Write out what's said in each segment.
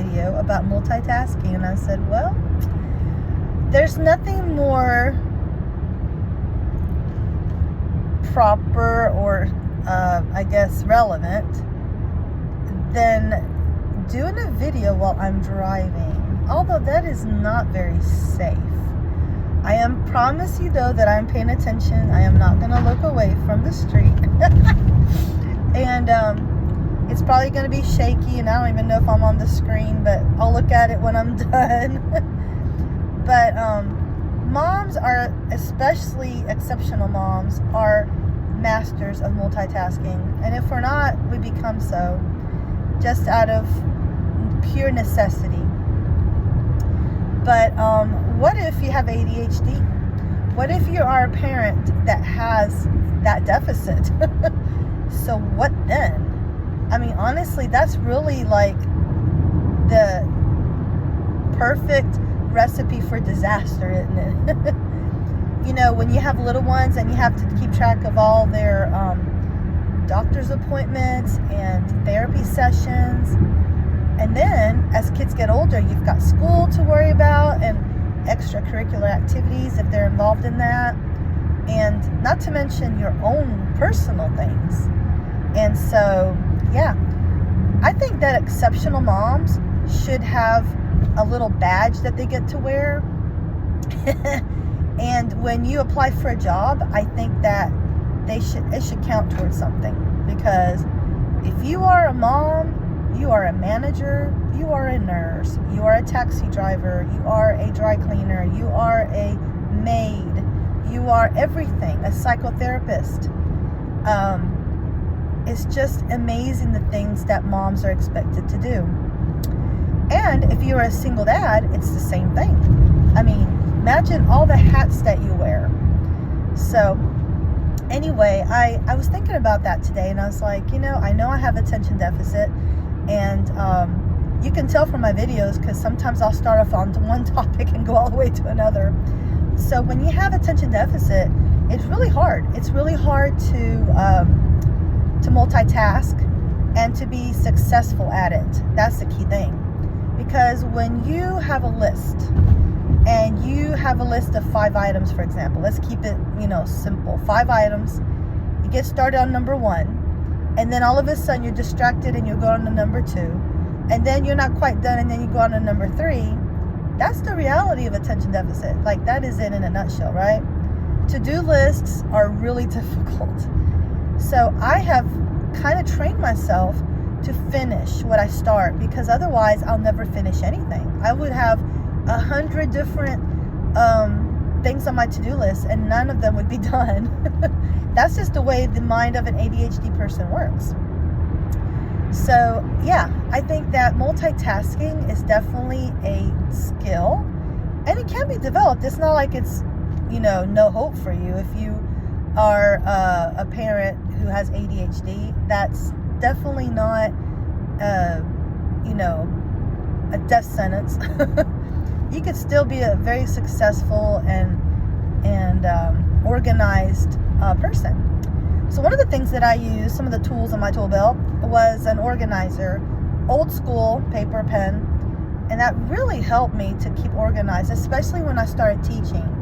video about multitasking, and I said, well, there's nothing more proper or I guess relevant than doing a video while I'm driving, although that is not very safe. I am promise you though that I'm paying attention. I am not going to look away from the street. And it's probably going to be shaky, and I don't even know if I'm on the screen, but I'll look at it when I'm done. But moms are, especially exceptional moms, are masters of multitasking. And if we're not, we become so, just out of pure necessity. But what if you have ADHD? What if you are a parent that has that deficit? So what then? I mean, honestly, that's really like the perfect recipe for disaster, isn't it? You know, when you have little ones and you have to keep track of all their doctor's appointments and therapy sessions. And then as kids get older, you've got school to worry about and extracurricular activities if they're involved in that. And not to mention your own personal things. And so, yeah, I think that exceptional moms should have a little badge that they get to wear. And when you apply for a job, I think that it should count towards something. Because if you are a mom, you are a manager, you are a nurse, you are a taxi driver, you are a dry cleaner, you are a maid, you are everything, a psychotherapist. It's just amazing the things that moms are expected to do. And if you're a single dad, it's the same thing. I mean, imagine all the hats that you wear. So anyway, I was thinking about that today, and I was like, you know I have attention deficit, and you can tell from my videos because sometimes I'll start off on one topic and go all the way to another. So when you have attention deficit, it's really hard. It's really hard to multitask and to be successful at it. That's the key thing. Because when you have a list, and you have a list of 5 items, for example, let's keep it, simple. 5 items. You get started on number 1, and then all of a sudden you're distracted and you go on to number 2, and then you're not quite done, and then you go on to number 3. That's the reality of attention deficit. Like, that is it in a nutshell, right? To-do lists are really difficult. So I have kind of trained myself to finish what I start, because otherwise I'll never finish anything. I would have 100 different things on my to-do list, and none of them would be done. That's just the way the mind of an ADHD person works. So yeah, I think that multitasking is definitely a skill, and it can be developed. It's not like it's no hope for you. If you are a parent who has ADHD, that's definitely not a death sentence. You could still be a very successful and organized person. So one of the things that I used, some of the tools in my tool belt, was an organizer, old school paper, pen, and that really helped me to keep organized, especially when I started teaching.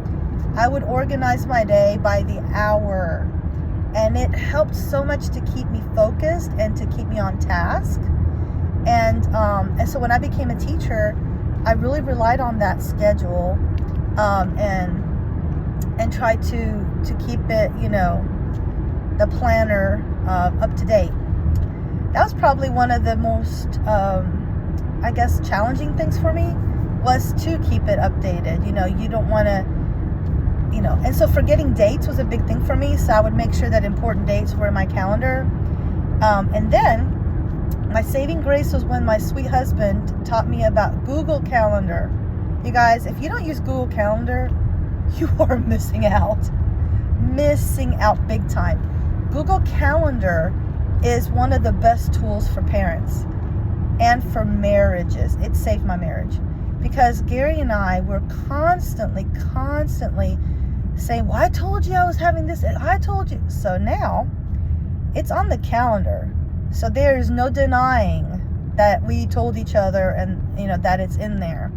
I would organize my day by the hour, and it helped so much to keep me focused and to keep me on task. And so when I became a teacher, I really relied on that schedule, and tried to keep it, the planner up to date. That was probably one of the most, challenging things for me, was to keep it updated. You don't want to, and so forgetting dates was a big thing for me. So I would make sure that important dates were in my calendar. And then my saving grace was when my sweet husband taught me about Google Calendar. You guys, if you don't use Google Calendar, you are missing out big time. Google Calendar is one of the best tools for parents and for marriages. It saved my marriage, because Gary and I were constantly saying, well, I told you I was having this, I told you. So now it's on the calendar. So there is no denying that we told each other, and that it's in there.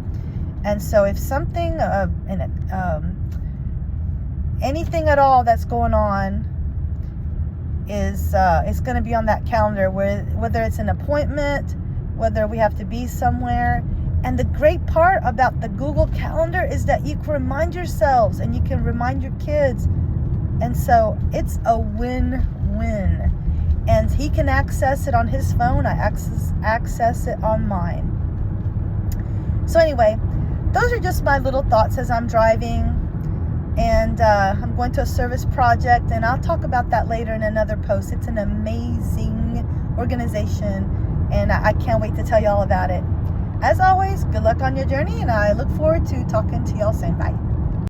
And so if something anything at all that's going on is going to be on that calendar, whether it's an appointment, whether we have to be somewhere. And the great part about the Google Calendar is that you can remind yourselves and you can remind your kids. And so it's a win-win. And he can access it on his phone. I access it on mine. So anyway, those are just my little thoughts as I'm driving. And I'm going to a service project, and I'll talk about that later in another post. It's an amazing organization, and I can't wait to tell you all about it. As always, good luck on your journey, and I look forward to talking to y'all soon. Bye.